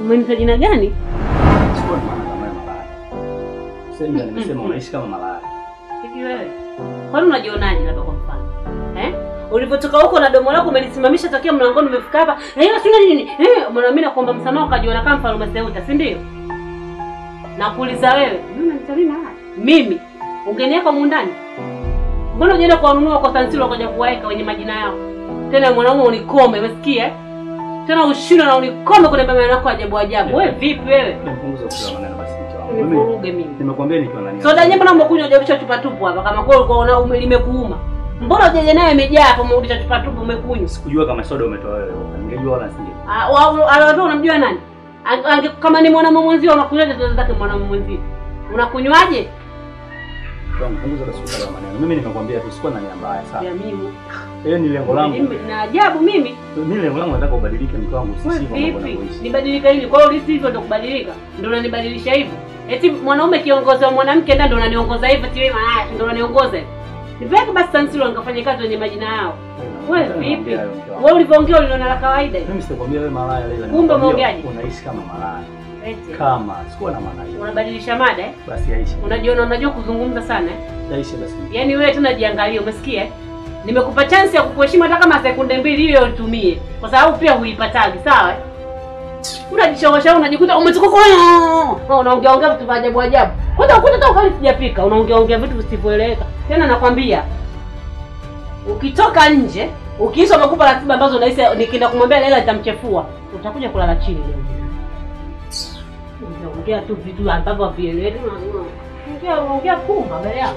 Umenipa jina gani? Sikuwa na maana kama malaya. Sasa ndio nimesema unaishi kama malaya. Hivi wewe, kwani unajionaje labda kwa mfano? Ulipotoka huko na domo lako umelisimamisha takia mlangoni umefika hapa. Sina nini? Mbona mimi nakuomba msamaha ukajiona kama mfalme Seuta, si ndio? Nakuuliza wewe, mimi unanisalima hapa? Mimi ungeniweka mundani? Mbona unaenda kuwanunua kwa Sansilo ukaja kuwaeka wenye majina yao? Tena mwanaume unikome, umesikia? Tena ushindwe na unikome kwenye maneno yako ajabu ajabu. Wewe vipi wewe? Nipunguze kwa maneno basi mke wangu. Nivuruge mimi. Nimekwambia nikiwa nani. Soda nyemba na mkunywa hujabisha chupa tupu hapa kama kweli ulikuwa limekuuma. Mbona hujaje naye imejaa hapo umerudisha chupa tupu umekunywa? Sikujua kama soda umetoa wewe. Ningejua wala singe. Wewe unamjua nani? Kama ni mwanamume mwenzio unakunywaje soda zake mwanamume mwenzio? Unakunywaje? Nipunguze basi kwa maneno. Mimi nimekwambia tu sikuwa na nia mbaya sana. Ya mimi. Ni lengo langu. Na ajabu mimi. Mimi lengo langu nataka ubadilike mke wangu sisi mambo yanaishi. Nibadilika hili. Kwa hiyo hivyo ndio kubadilika. Ndio unanibadilisha hivyo. Eti mwanaume kiongozi wa mwanamke ndio unaniongoza hivyo eti wewe ndio unaniongoza. Nipeleke basi Sansilo nikafanye kazi wenye majina yao. Wewe vipi? Wewe ulivyoongea uliona la kawaida hivi. Mimi sitakwambia wewe malaya Leila. Kumbe umeongeaje? Unaishi kama malaya. Eti. Kama sikuwa na maana hiyo. Unabadilisha mada Basi aishi. Unajua kuzungumza sana Aishi basi. Yaani wewe tena jiangalie, umesikia? Nimekupa chance ya kukuheshimu hata kama sekunde 2 hiyo utumie. Kwa sababu pia huipatagi, sawa? Unajishawasha unajikuta umetoka unaongea vitu vya ajabu ajabu. Kwanza ukuta hata ukali sijapika, unaongea vitu visivyoeleweka. Tena nakwambia ukitoka nje, ukiisha umekupa ratiba ambazo unahisi nikienda kumwambia Leila nitamchefua, utakuja kulala chini leo. Unaongea tu vitu ambavyo havieleweki. Unaongea kumba mbele yako.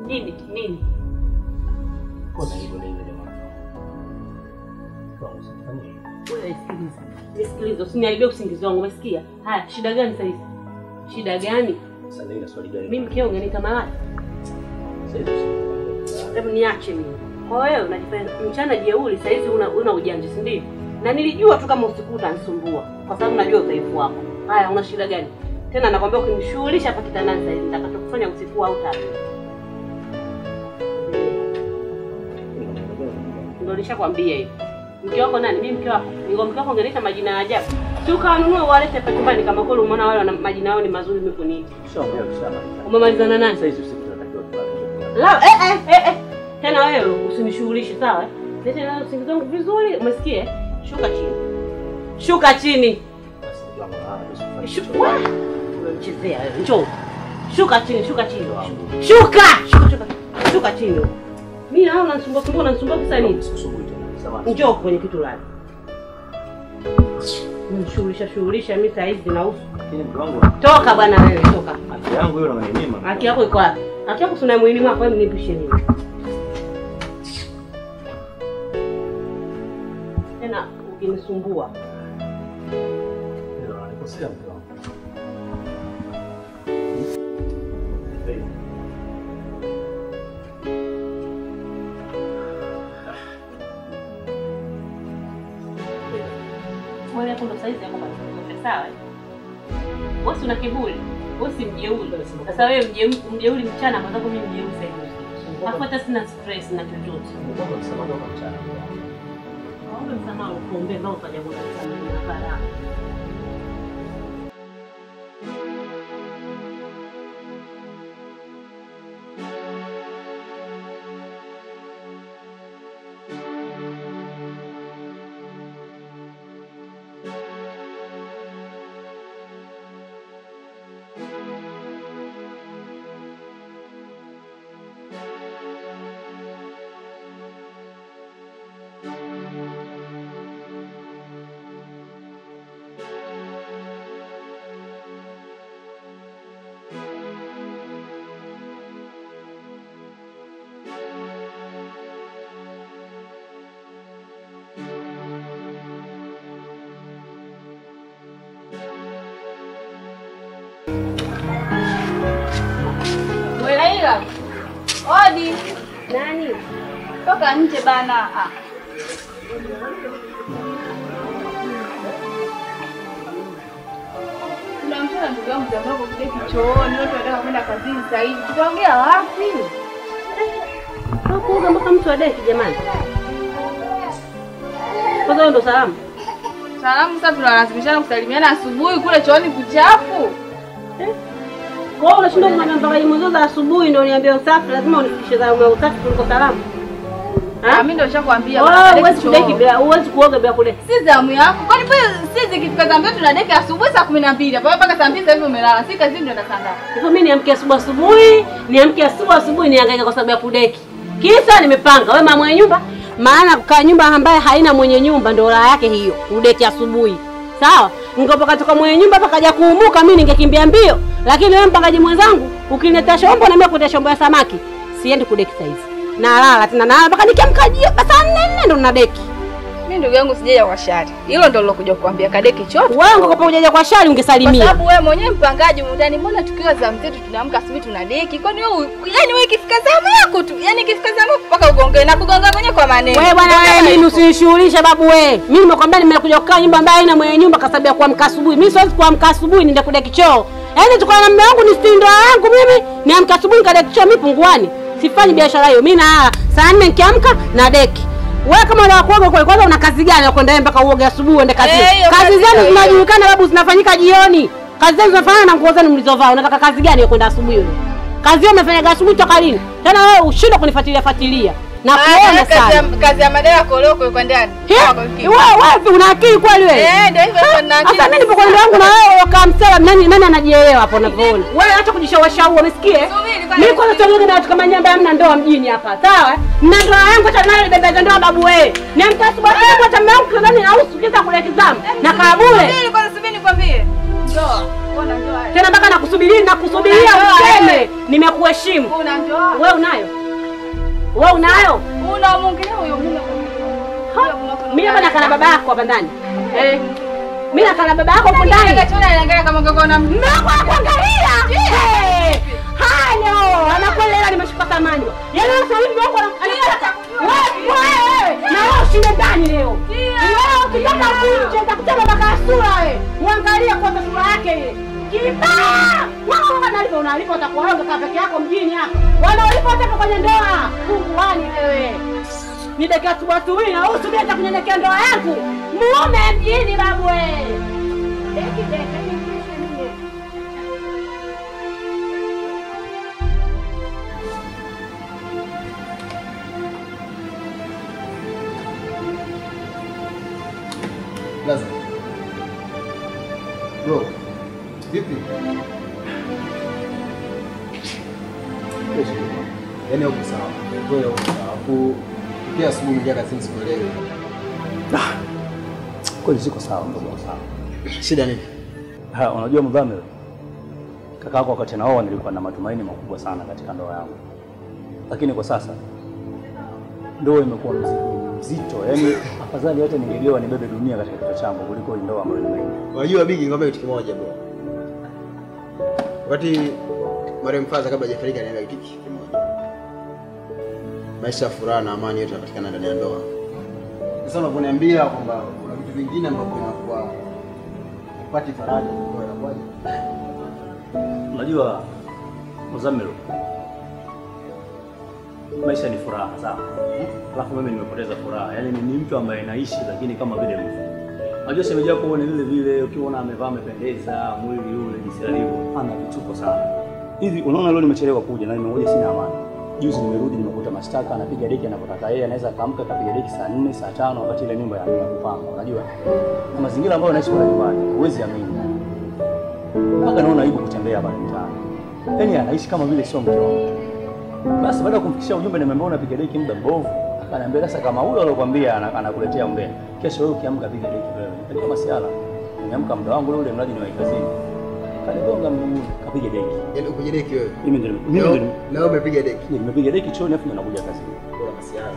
Nini? Kona hivyo Leila jamani. Kwa usifanye. Wewe sikiliza. Usiniharibie usingizi wangu, umesikia? Haya, shida gani sasa hivi? Shida gani? Sasa Leila swali gani? Mimi mkeo ungenita malaya. Sasa hebu niache mimi. Kwa wewe unajifanya mchana jeuri, sasa hivi una ujanja, si ndio? Na nilijua tu kama usiku utanisumbua kwa sababu najua udhaifu wako. Haya, una shida gani? Tena nakwambia ukinishughulisha hapa kitandani sasa hivi nitakachokufanya usiku au tatu. Ndio nishakwambia hivi. Mke wako nani? Mimi mke wako. Ningo mke wako ungeleta majina ya ajabu. Si ukanunua walete hapa nyumbani kama kweli umeona wale wana majina yao ni mazuri mimi kuniita. Shaongea sana. Umemalizana nani? Sasa hizi usiku tunatakiwa tulale. La Tena wewe usinishughulishe, sawa? Leta na usingizi wangu vizuri, umesikia? Shuka chini. Basi tunaona Shuka. Unachezea wewe. Njoo. Shuka chini. Shuka chini. Mimi naona unanisumbua kisa nini? Njoo kwenye kitu lani. Unishughulisha mimi saa hizi na uso. Toka bwana wewe, toka. Haki yangu hiyo unaninyima. Haki yako iko wapi? Haki yako sina mwili wako, wewe nipishe nini? Tena ukinisumbua. Ndio, nikosea mtu wangu. Wewe hapo ndo saizi yako sawa? Wewe una kiburi. Wewe si mjeuri. Sasa wewe mjeuri mchana, mwenzako mimi mjeuri sasa hivi. Hakuta sina stress na chochote. Mbona unasema ndo mchana? Wewe msamaha ukuombe ndio utaje kutoka na faraha. Dada. Odi. Nani? Toka nje bana. Kuna mtu ndugu yangu jamaa kwa kile kichooni, watu wanataka kwenda kazini sasa hivi. Tutaongea wapi? Hakuoga mpaka mtu adeki jamani. Kwanza ndo salamu. Salamu sasa tunalazimishana kusalimiana asubuhi kule chooni kuchafu. Kwa hiyo unashinda kumwambia mpaka mwanzo za asubuhi ndio niambie usafi, lazima unifikishe za usafi kuliko salamu. Mimi ndio nishakwambia huwezi kudeki bila, huwezi kuoga bila kudeki. Si zamu yako. Kwani pale sisi ikifika zamu yetu tunadeki asubuhi saa 12. Hapo mpaka saa 2 sasa hivi umelala. Si kazi ndio ndakanda. Hivyo mimi niamke asubuhi nihangaika kwa sababu ya kudeki. Kisa nimepanga wewe mama mwenye nyumba, maana kukaa nyumba ambaye haina mwenye nyumba ndio raha yake hiyo, udeki asubuhi. Sawa? Ningepoka toka mwenye nyumba pakaja kuumuka mimi ningekimbia mbio. Lakini wewe mpangaji mwenzangu, ukiniletea shombo na mimi kuletea shombo ya samaki, siendi kudeki sasa hivi. Na lala tena na mpaka nikiamkajia basi 4 ndo nadeki. Mimi ndugu yangu sijaja kwa shari. Hilo ndo nilokuja kukuambia kadeki chote. Wewe ungekuwa hujaja kwa shari ungesalimia. Kwa sababu wewe mwenyewe mpangaji mundani, mbona tukiwa zamu zetu tunaamka asubuhi tunadeki? Kwani wewe yani wewe ikifika zamu yako tu, yani ikifika zamu mpaka ugonge na kugonga kwenye kwa maneno. Wewe bwana wewe mimi usishughulishe babu wewe. Mimi nimekwambia nimekuja kukaa nyumba ambayo haina mwenye nyumba kwa sababu ya kuamka asubuhi. Mimi siwezi kuamka asubuhi niende kudeki choo. Yaani tuko na mume wangu ni stindo yangu mimi, niamka asubuhi nikadeki choo mimi punguani. Sifanyi biashara hiyo. Mimi na saa 4 nikiamka na deki. Wewe kama unataka kuoga kwa kwanza una kazi gani ya kwenda mpaka uoge asubuhi uende kazi? Kazi zenu zinajulikana babu, zinafanyika jioni. Kazi zenu zinafanana na nguo zenu mlizovaa. Unataka kazi gani ya kwenda asubuhi wewe? Kazi hiyo umefanya asubuhi toka lini? Tena wewe ushindwe kunifuatilia. Na kuona sana. Kazi ya madera koloko kwa ndani. Wewe una akili kweli wewe? Ndio hivyo sana akili. Sasa mimi nipo kwa wangu na wewe ukamsema nani anajielewa hapo unavyoona. Wewe acha kujishawasha umesikia? Mimi kwa sababu na watu kama nyamba hamna ndoa mjini hapa. Sawa? Na ndoa yangu hata nayo bebe ndoa babu wewe. Niamka asubuhi kwa hata mume wangu nadhani nahusu kisa kule kizamu. Na kabule. Subiri nikwambie. Ndoa. Mbona ndoa? Tena mpaka nakusubiria useme nimekuheshimu. Una ndoa? Wewe unayo? Wewe unayo? Una mwingine huyo mume. Mimi hapa nakana baba yako hapa ndani. Mimi nakana baba yako hapo ndani. Anaangalia kama ungekuona mume wako kuangalia. Halo, anakuelewa nimeshuka thamani. Yaani sasa hivi mume wako anataka. Wewe, na wewe ushinde ndani leo. Leo ukitaka kunje nitakutana mpaka sura wewe. Muangalie kwa sura yake ile. Kibaya! Wao wanalipo unalipo utakuwa wewe kaka peke yako mjini hapa. Wanaolipo hata kwenye ndoa. Mungu wani wewe. Ni dakika tu hii na usubiri hata kunyenyekea ndoa yangu. Muone mjini babu wewe. Deki. Laza. Bro. Vipi? Yaani uko sawa. Wewe uko sawa. Pia asubuhi ndio kazini sikuelewi. Kweli siko sawa ndugu sawa. Shida nini? Unajua Mdhamir, kaka yako wakati naoa nilikuwa na matumaini makubwa sana katika ndoa yangu. Lakini kwa sasa ndoa imekuwa mzito. Yaani afadhali hata ningegewa nibebe dunia katika kichwa changu kuliko ndoa ambayo nimeingia. Unajua Bigi, ngombe kitu kimoja bro. Wakati marehemu Faza kabla hajafariki aliambia kitu kimoja. Maisha ya furaha na amani yote yanapatikana ndani ya ndoa. Sasa unaponiambia kwamba kuna vitu vingine ambavyo vinakuwa upati faraja kwa inakuwaje? Unajua Mzamil, maisha ni furaha sawa. Alafu mimi nimepoteza furaha. Yaani ni mtu ambaye naishi lakini kama vile mfu. Unajua shemeji yako ni vile ukiona amevaa amependeza, mwili yule jinsi alivyo, ana vituko sana. Hivi unaona leo nimechelewa kuja na nimekuja sina amani. Juzi nimerudi nimekuta mashtaka anapiga deki anapotaka yeye, anaweza kaamka kapiga deki saa 4 saa 5 wakati ile nyumba ya kupanga. Unajua? Na mazingira ambayo naishi kwa nyumbani, huwezi amini. Mpaka naona aibu kutembea pale mtaani. Yaani anaishi kama vile sio mke wangu. Basi baada ya kumfikishia ujumbe nimeambia unapiga deki muda mbovu. Akaniambia sasa kama huyo aliyokuambia anakuletea umbea. Kesho wewe ukiamka piga deki wewe. Ndio masiala. Nimeamka muda wangu ule mradi ni wa kazini. Kanigonga mguu kapiga deki. Yaani upiga deki wewe? Mimi ndio. Leo umepiga deki. Nimepiga deki chooni afu nakuja kazini. Bora masiala.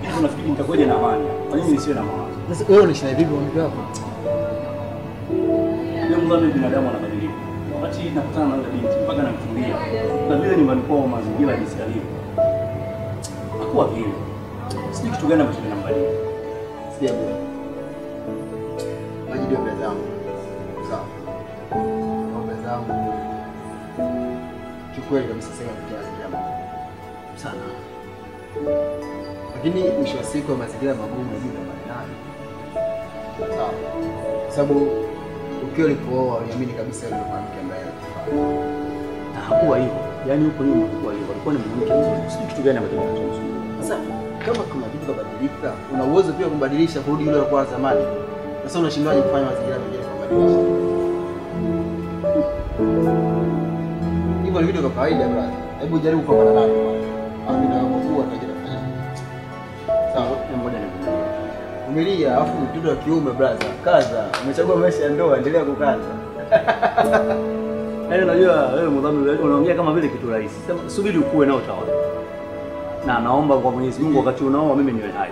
Hivi unafikiri nitakuja na amani? Kwa nini nisiwe na mawazo? Sasa wewe unaishi vipi kwa mke wako? Ndio mzame binadamu anabadilika. wakati nakutana na yule binti mpaka namchumbia. Na vile nyumbani kwao mazingira jinsi yalivyo. Hakuwa vile. Sijui kitu gani ambacho kinambadilika. Sijui. Majibu mbele zangu. Sawa. Mbele zangu. Kikweli kabisa sema kitu jambo. Sana. Lakini mwisho wa siku mazingira magumu na bila maneno. Sawa. Sababu ukiwa ulipooa uliamini kabisa yule mwanamke ambaye anakufaa. Na hakuwa hivyo. Yaani huko nyuma hakuwa hivyo. Alikuwa ni mwanamke mzuri. Sijui kitu gani ambacho kinachomsumbua. Sasa kama kuna vitu kubadilika, una uwezo pia kumbadilisha kurudi yule alikuwa zamani. Sasa unashindwaje kufanya mazingira mengine kubadilisha? Hivyo ni vitu vya kawaida brother. Hebu jaribu kupambana navyo. Mimi na wakuu watajua kufanya. Sawa, Ngoja nivumilie. vumilia, afu mtoto wa kiume brother. Kaza, umechagua maisha ya ndoa, endelea kukaza. Yaani unajua wewe Mudhamini unaongea kama vile kitu rahisi. Sema subiri ukue nao utaona. Na naomba kwa Mwenyezi Mungu wakati unaoa mimi niwe hai.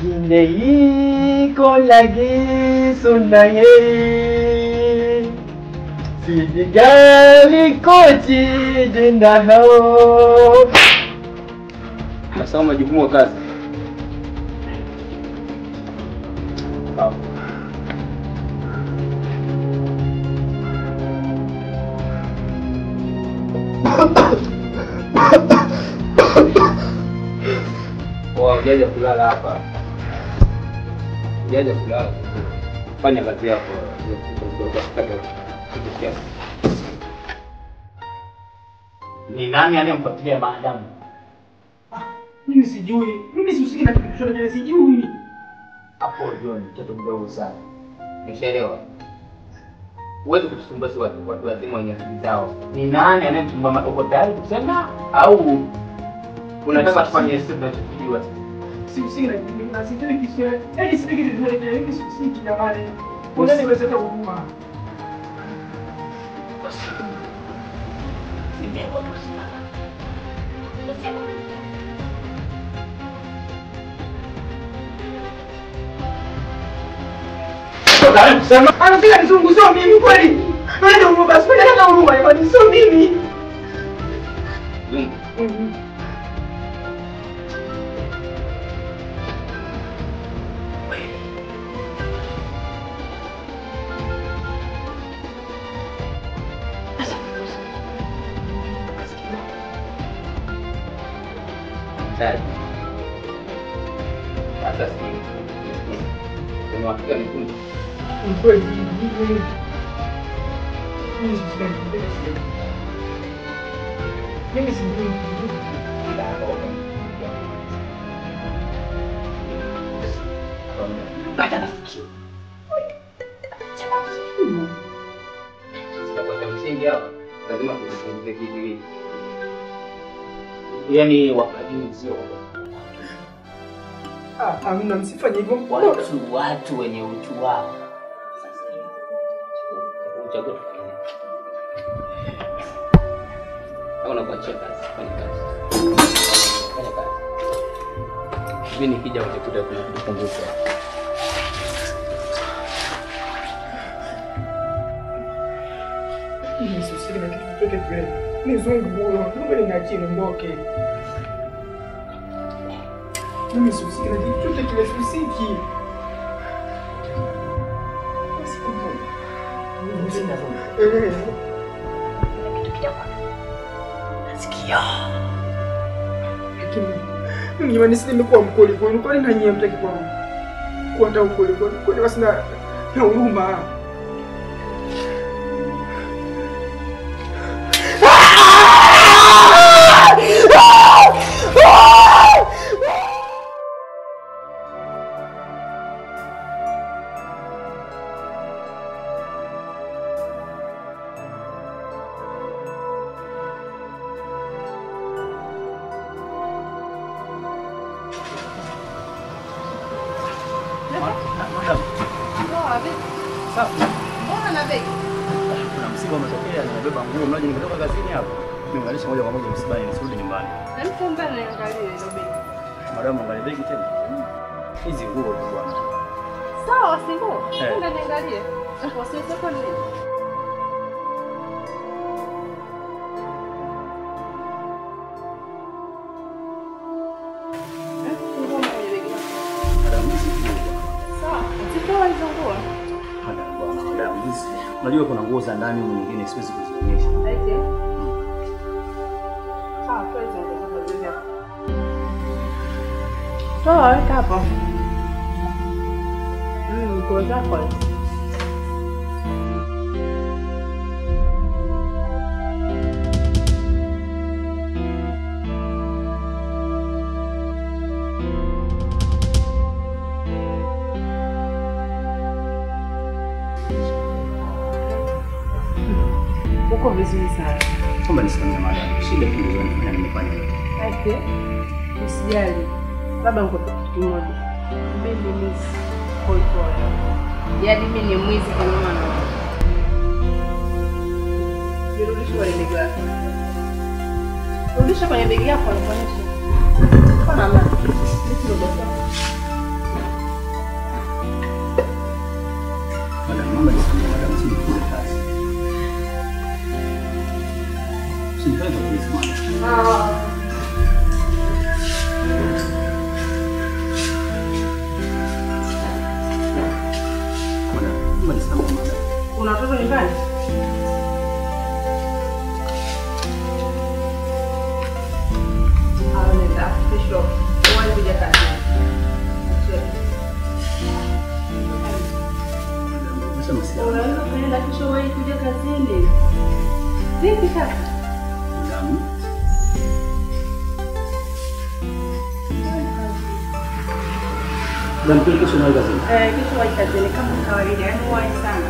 जिंदगी को लगी सुनाए Sijali kochi jina hao. Nasoma majukumu ya kazi. Sawa. Hujaja kulala hapa. Hujaja kulala. Fanya kazi yako. Ni nani anayemfuatilia maadamu? Mimi sijui. Mimi sihusiki na kitu chochote, sijui. Hapo John, mtoto mdogo sana. Umeshaelewa? Uweze kutusumbua si watu wazima wenye akili zao. Ni nani anayemsumbua? Uko tayari kusema au unataka tufanye sisi tunachokijua? Sihusiki na kitu, na sitaki kisha. Yaani sitaki kitu chochote, mimi sihusiki jamani. Mbona nimesema huruma? Anataka nizungumzie mimi kweli. Ndio huruma basi, ndio huruma jamani, sio mimi. Sasa si. Kuna watu gani kuna? Kweli. Mimi sijui. Baada nafikiri. Kwa msingi hapa lazima kuzungumzie kitu hiki. Yaani wakati sio Amina, msifanye hivyo. watu wenye utu wao. Uchague. Hauna kuachia kazi, fanya kazi. Fanya kazi. Mimi nikija utakuta kukumbusha. Mimi sihusiki na kitu chochote kile. Nizungu huyo, mbona niachie niondoke? Mimi sihusiki na kitu chochote kile, sihusiki. Lakini jamani, sisi nimekuwa mkweli kwenu, kwani na nyinyi hamtaki kuwa hata ukweli kwenu? Kwani basi na huruma. Ah! Madam. Poa vipi? Safi. Mbona na begi? Kuna msiba umetokea na nabeba nguo mlaji nimetoka kazini hapo. Niunganisha moja kwa moja msibani nisirudi nyumbani. Na mtu mbona anaangalia ile begi? Madam angalia begi tena. Hizi nguo tu bwana. Sawa, si nguo. Nenda niangalie. Wasiweze kwa nini? Unajua kuna nguo za ndani huko nyingine siwezi kuzionyesha. Aje. Sawa, tuweze kuzionyesha. Sawa, weka hapo. Nguo zako. Uko vizuri sana. Kama nisimame madam. Shida tu ndio nifanya nimefanya. Aje. Usijali. Baba niko kitu kimoja. Mimi ni mwizi. Pole. Yaani mimi ni mwizi kama mwana. Nirudishe kwenye begi yako. Rudisha kwenye begi yako anaonyesha. Kwa namba. Madam, mama nisimame madam, sio kule kazi. Sio kusimama. Una watoto nyumbani? Nenda kesho uwahi kuja kazini. Unaweza kuenda kesho uwahi kuja kazini. Vipi sasa? Dan kesho uwahi kazini. Kesho uwahi kazini kama kawaida, yaani uwahi sana.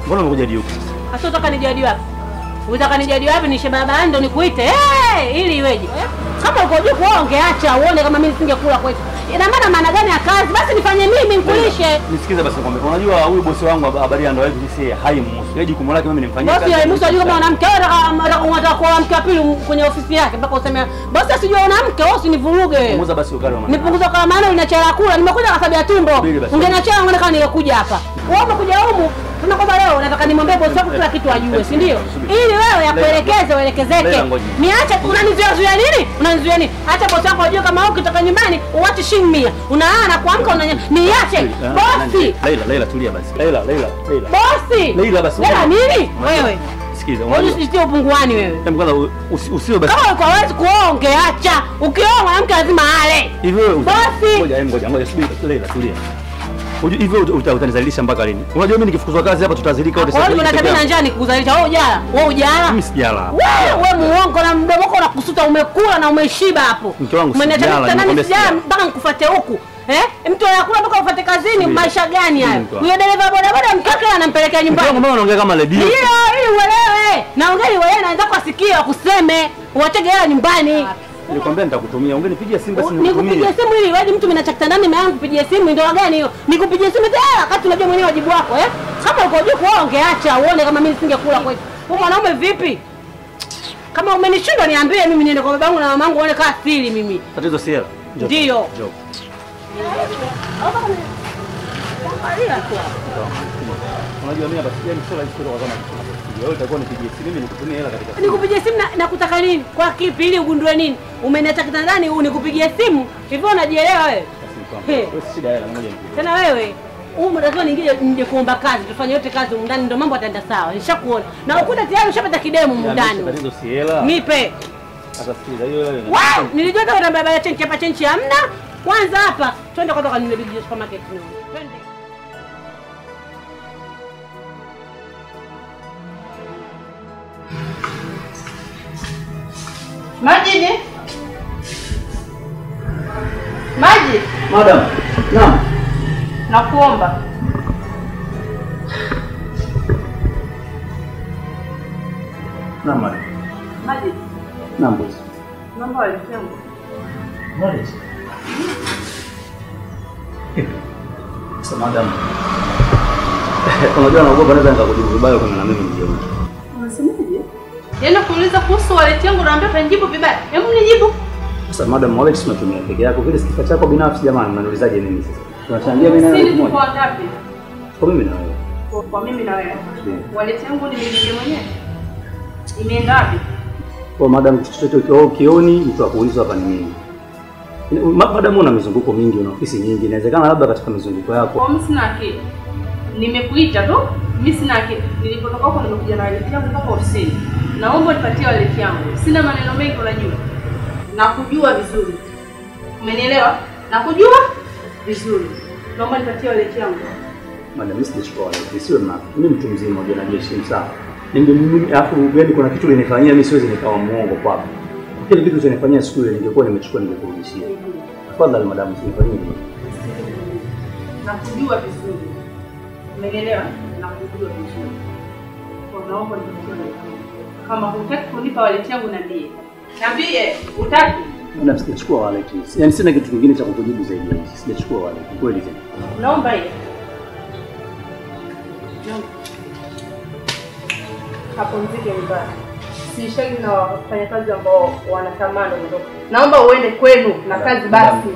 Mbona umekuja hadi huko? Sasa utaka nijadi wapi? Unataka nijadi wapi nishe baba ndo nikuite? Ili iweje? Kama uko juu kuonge acha uone kama mimi singekula kwetu. Ina maana gani ya kazi? Basi nifanye mimi nikulishe. Nisikize basi nikwambie. Unajua huyu bosi wangu habari ndio hivi si haimuhusu. Yeye jukumu lake mimi nimfanyie kazi. Bosi haimuhusu ajue kama mwanamke unataka kuoa mke wa pili kwenye ofisi yake mpaka useme bosi asijue una mke wewe usinivuruge. Punguza basi ukali wa maana. Nipunguza kwa maana unachela kula. Nimekuja kwa sababu ya tumbo. Ungeniachia ngone kama ningekuja hapa. Wewe umekuja humu tunakwamba leo nataka nimwambie bosi wako kila kitu ajue, si ndio? Ili wewe akuelekeze uelekezeke. Niache unanizuia nini? Unanizuia nini? Acha bosi wako ajue kama wewe ukitoka nyumbani uache shilingi 100. Unaana kuamka niache. Bosi. Leila tulia basi. Leila. Bosi. Leila basi. Leila nini? Wewe. Sikiza. Wewe usitio upunguani wewe. Hebu kwanza usiwe basi. Kama uko hawezi kuonge acha. Ukioa mwanamke lazima ale. Hivi wewe. Bosi. Ngoja subiri. Leila tulia. Hivyo utanizalilisha mpaka lini? Unajua mimi nikifukuzwa kazi hapa tutazilika wote sasa. Wewe unataka na njaa nikuzalisha. Wewe ujala. Wewe ujala. Mimi sijala. Wewe muongo na mdomo wako unakusuta umekula na umeshiba hapo. Umenitaka mpaka nikufuate huku. Mtu anakula mpaka ufuate kazini, maisha gani haya? Huyo dereva bodaboda mkaka anampelekea nyumbani. Mbona unaongea kama redio? Ndio, ili uelewe. Naongea ili wewe naanza kusikia kuseme. Uwatege hela nyumbani. Nilikwambia nitakutumia. Ungenipigia simu basi nikutumie. Nikupigie simu ili wewe mtu mimi ndani yangu kupigia simu ndio gani hiyo? Nikupigie simu tena wakati unajua mwenyewe wajibu wako Kama uko juu kuonge acha uone kama mimi nisingekula kwetu. Wewe mwanaume vipi? Kama umenishindwa niambie mimi niende kwa babangu na mamangu uone kama siri mimi. Tatizo si hela. Ndio. Angalia tu. Unajua mimi hapa sijani sio rahisi kutoka kama kitu. Wewe utakuwa nipigie simu mimi nikutumie hela katika. Nikupigie simu na kutaka nini? Kwa kipi ili ugundue nini? Umeniacha kitandani nikupigie simu? Hivyo unajielewa wewe? Wewe shida hela moja nipigie. Tena wewe mnatakiwa nije kuomba kazi, tufanye yote kazi huko ndani ndio mambo yataenda sawa. Nishakuona. Na ukuta tayari ushapata kidemu huko ndani. Tatizo si hela. Nipe. Sasa sikiliza hiyo wewe. Wow, nilijua kama unabeba ya chenchi hapa chenchi hamna. Kwanza hapa twende kwa toka nile big supermarket ndio. Twende. Maji. Maji. Madam. Naam. Nakuomba. Naam madam. Maji. Naam boss. Naomba walipengo. Knowledge. Sasa madam. Unajua naogopa naweza nikakujibu vibaya kama na mimi nijione. Unasemaje? Yaani kuuliza kuhusu wallet yangu naambia panijibu vibaya. Hebu nijibu. Sasa madam wallet tunatumia peke yako vile sifa chako binafsi jamani unaniulizaje mimi sasa? Tunachangia mimi na wewe moja. Kwa ngapi? Kwa mimi na wewe. Kwa mimi na wewe. Wallet yangu nimiliki mwenyewe. Imeenda wapi? Kwa madam chochote ukioni mtu akuuliza hapa ni mimi. Madam una mizunguko mingi, una ofisi nyingi. Inawezekana labda katika mizunguko yako. Kwa mimi sina akili. Nimekuita tu. Mimi sina akili. Nilipotoka huko nimekuja na wallet yangu mpaka ofisini. Naomba nipatie wallet yangu. Sina maneno mengi unajua. Nakujua vizuri. Umenielewa? Nakujua vizuri. Naomba nipatie wallet yangu. Madam mimi sijachukua wallet. Siwe mnafiki. Mimi mtu mzima unajua najiheshimu sana. Mimi alafu yaani kuna kitu ulinifanyia mimi siwezi nikawa muongo kwako. Kile kitu ulinifanyia siku ile ningekuwa nimechukua ningekurudishia. Tafadhali madam usifanyie hivyo. Nakujua vizuri. Umenielewa? Nakujua vizuri. Kwa naomba nipatie. Kama hutaki kunipa wallet yangu niambie. Niambie, hutaki? Madam sijachukua wallet. Yaani sina kitu kingine cha kukujibu zaidi ya hiyo. Sijachukua wallet. Kweli tena. Naomba hiyo. Hapo mziki mbaya. Sishagi na wafanyakazi ambao wanatamani ndio. Naomba uende kwenu na kazi basi.